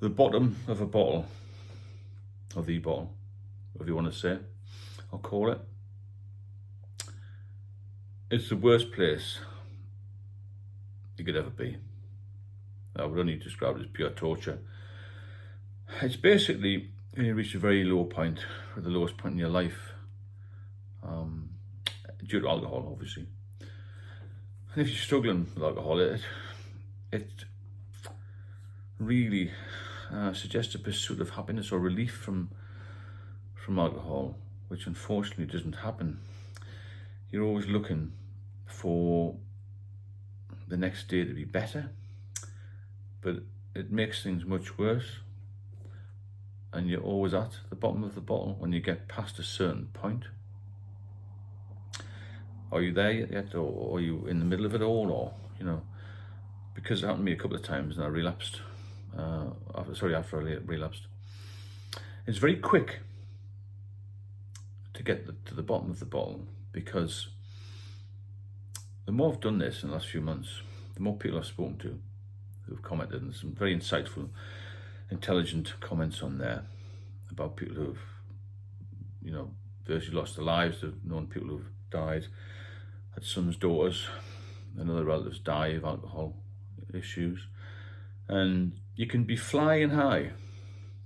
the bottom of a bottle, or the bottle, whatever you want to say, or call it, it's the worst place you could ever be. I would only describe it as pure torture. It's basically when you reach a very low point, or the lowest point in your life, due to alcohol, obviously. And if you're struggling with alcohol, it really suggests a pursuit of happiness or relief from alcohol, which unfortunately doesn't happen. You're always looking for the next day to be better, but it makes things much worse. And you're always at the bottom of the bottle when you get past a certain point. Are you there yet, or are you in the middle of it all, or, because it happened to me a couple of times and I relapsed, after I relapsed. It's very quick to get to the bottom of the bottle, because the more I've done this in the last few months, the more people I've spoken to who've commented, and some very insightful, intelligent comments on there about people who've, virtually lost their lives. They've known people who've died, had sons, daughters, and other relatives die of alcohol issues. And you can be flying high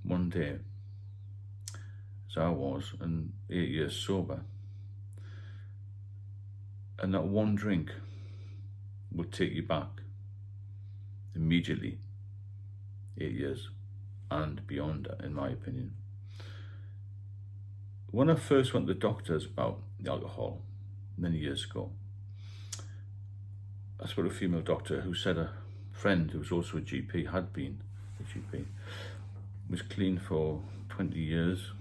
one day, as I was, and 8 years sober, and that one drink will take you back immediately 8 years and beyond, in my opinion. When I first went to the doctors about the alcohol many years ago, I spoke to a female doctor who said a friend who was also a GP, had been a GP, was clean for 20 years,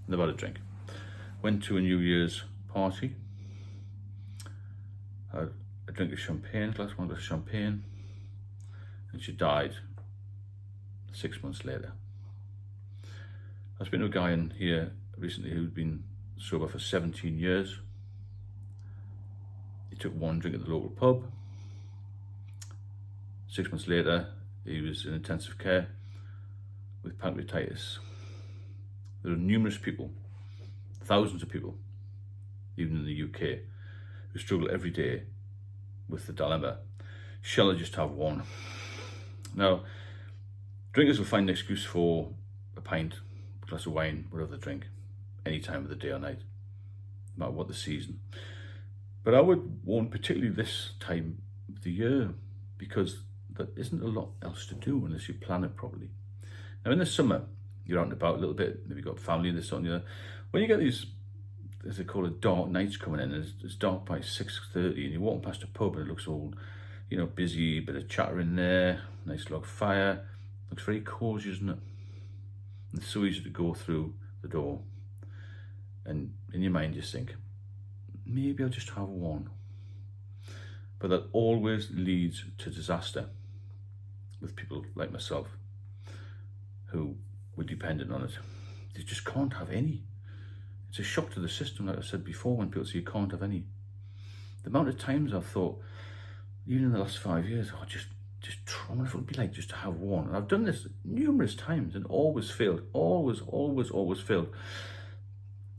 never had a drink. Went to a New Year's party, had a drink of champagne, one glass of champagne, and she died 6 months later. I spoke to a guy in here recently who'd been sober for 17 years. He took one drink at the local pub. 6 months later, he was in intensive care with pancreatitis. There are numerous people, thousands of people, even in the UK, who struggle every day with the dilemma, shall I just have one? Now, drinkers will find an excuse for a pint, a glass of wine, whatever they drink, any time of the day or night, no matter what the season. But I would warn, particularly this time of the year, because there isn't a lot else to do unless you plan it properly. Now, in the summer, you're out and about a little bit, maybe you've got family in this on you. When you get these, as they call it, dark nights coming in, and it's dark by 6:30, and you're walking past a pub and it looks all, busy, bit of chatter in there, nice log fire, looks very cosy, isn't it? And it's so easy to go through the door, and in your mind you think, maybe I'll just have one. But that always leads to disaster with people like myself who were dependent on it. They just can't have any. It's a shock to the system, like I said before, when people say you can't have any. The amount of times I've thought, even in the last 5 years, just try, I wonder if it would be like just to have one. And I've done this numerous times and always failed. Always failed.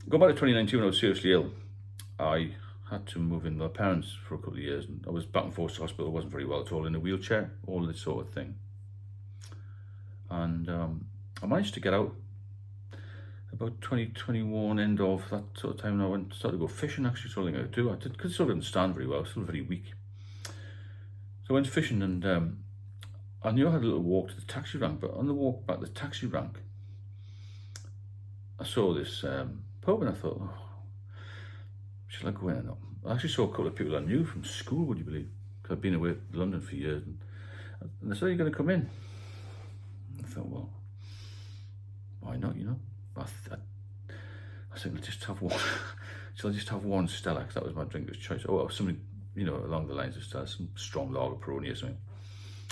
Go back to 2019 when I was seriously ill. I had to move in with my parents for a couple of years, and I was back and forth to hospital. I wasn't very well at all, in a wheelchair, all this sort of thing. And I managed to get out about 2021, end of that sort of time, and I started to go fishing, actually. Something I could do. I did, because I still didn't stand very well, I was still very weak. So I went fishing, and I knew I had a little walk to the taxi rank, but on the walk back to the taxi rank, I saw this pub, and I thought, should I go in or not? I actually saw a couple of people I knew from school, would you believe? Because I've been away to London for years, and they said, "Are you going to come in?" I thought, well, why not, I think I'll just have one. So I just have one Stella, because that was my drink of choice. Oh, something, along the lines of Stella, some strong lager Peroni or something.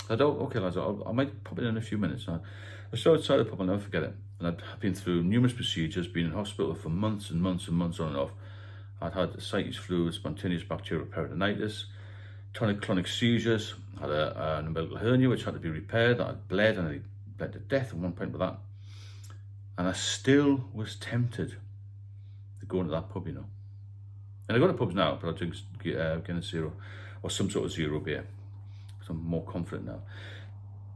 I thought, okay, lads, I might pop it in a few minutes. I saw outside the pub, I'll never forget it. And I'd been through numerous procedures, been in hospital for months and months and months on and off. I'd had ascites fluid, spontaneous bacterial peritonitis, tonic-clonic seizures, had an umbilical hernia which had to be repaired. I had bled, and I bled to death at one point with that. And I still was tempted to go into that pub, you know. And I go to pubs now, but I drink Guinness Zero or some sort of zero beer, because I'm more confident now.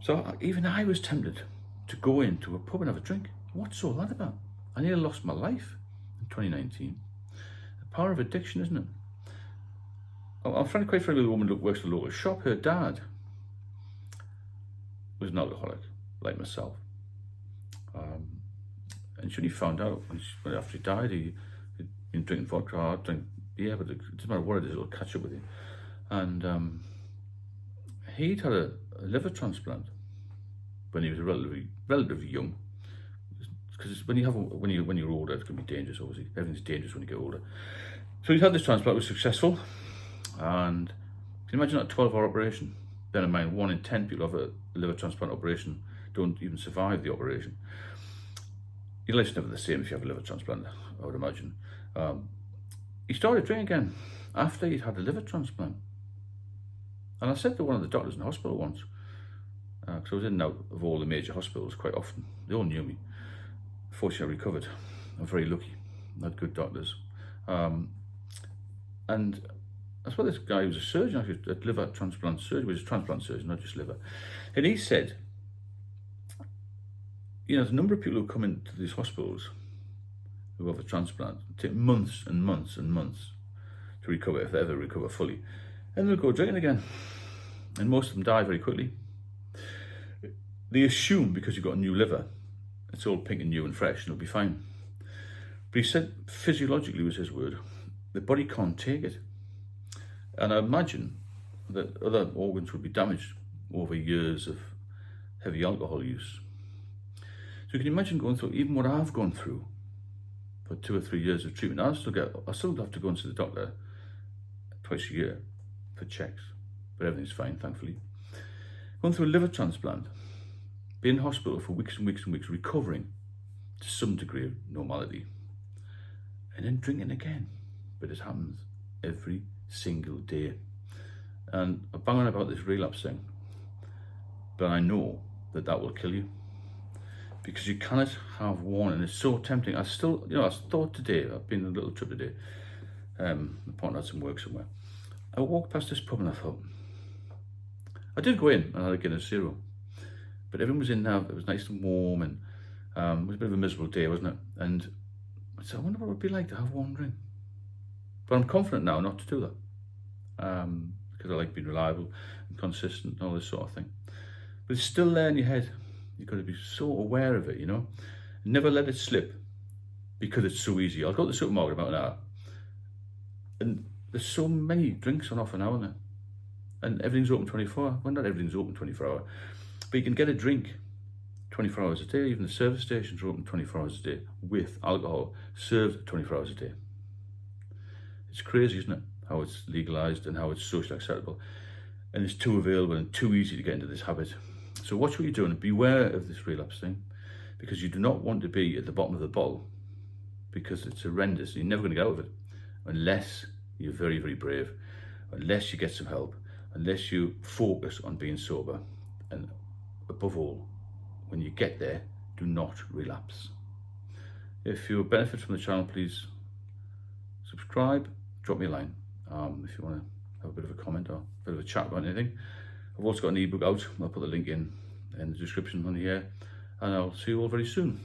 So even I was tempted to go into a pub and have a drink. What's all that about? I nearly lost my life in 2019. The power of addiction, isn't it? I'm quite friendly with a woman who works at a local shop. Her dad was an alcoholic, like myself. And she only found out after he died, he'd been drinking vodka, hard drink beer, but it doesn't matter what it is, it'll catch up with you. And he'd had a liver transplant when he was relatively young. Because when you're older, it can be dangerous. Obviously, everything's dangerous when you get older. So he's had this transplant, was successful, and can you imagine that 12-hour operation? Bear in mind, 1 in 10 people have a liver transplant operation don't even survive the operation. Your life's never the same if you have a liver transplant, I would imagine. He started drinking again after he'd had a liver transplant. And I said to one of the doctors in the hospital once, because I was in and out of all the major hospitals quite often. They all knew me. Fortunately, I recovered. I'm very lucky. I had good doctors. And that's why this guy was a surgeon, actually, a liver transplant surgeon. He was a transplant surgeon, not just liver. And he said, you know, the number of people who come into these hospitals who have a transplant take months and months and months to recover, if they ever recover fully. And they'll go drinking again. And most of them die very quickly. They assume because you've got a new liver, it's all pink and new and fresh and it'll be fine. But he said, physiologically was his word, the body can't take it. And I imagine that other organs would be damaged over years of heavy alcohol use. So you can imagine going through even what I've gone through for 2 or 3 years of treatment. I still have to go and see the doctor twice a year for checks, but everything's fine, thankfully. Going through a liver transplant, being in hospital for weeks and weeks and weeks, recovering to some degree of normality, and then drinking again. But it happens every single day. And I'm banging about this relapse thing, but I know that that will kill you. Because you cannot have one, and it's so tempting. I thought today, I've been on a little trip today, my partner had some work somewhere. I walked past this pub and I thought, I did go in and I had a Guinness Zero, but everyone was in there, it was nice and warm, and it was a bit of a miserable day, wasn't it? And I said, I wonder what it would be like to have one drink. But I'm confident now not to do that, because I like being reliable and consistent and all this sort of thing. But it's still there in your head. You've got to be so aware of it, you know. Never let it slip, because it's so easy. I'll go to the supermarket about an hour, and there's so many drinks on offer now, isn't there? And everything's open 24 hours. Well, not everything's open 24 hours, but you can get a drink 24 hours a day. Even the service stations are open 24 hours a day with alcohol served 24 hours a day. It's crazy, isn't it? How it's legalised and how it's socially acceptable. And it's too available and too easy to get into this habit. So watch what you're doing and beware of this relapse thing, because you do not want to be at the bottom of the bottle, because it's horrendous. You're never going to get out of it unless you're very, very brave, unless you get some help, unless you focus on being sober. And above all, when you get there, do not relapse. If you benefit from the channel, please subscribe, drop me a line if you want to have a bit of a comment or a bit of a chat about anything. I've also got an ebook out. I'll put the link in the description on here, and I'll see you all very soon.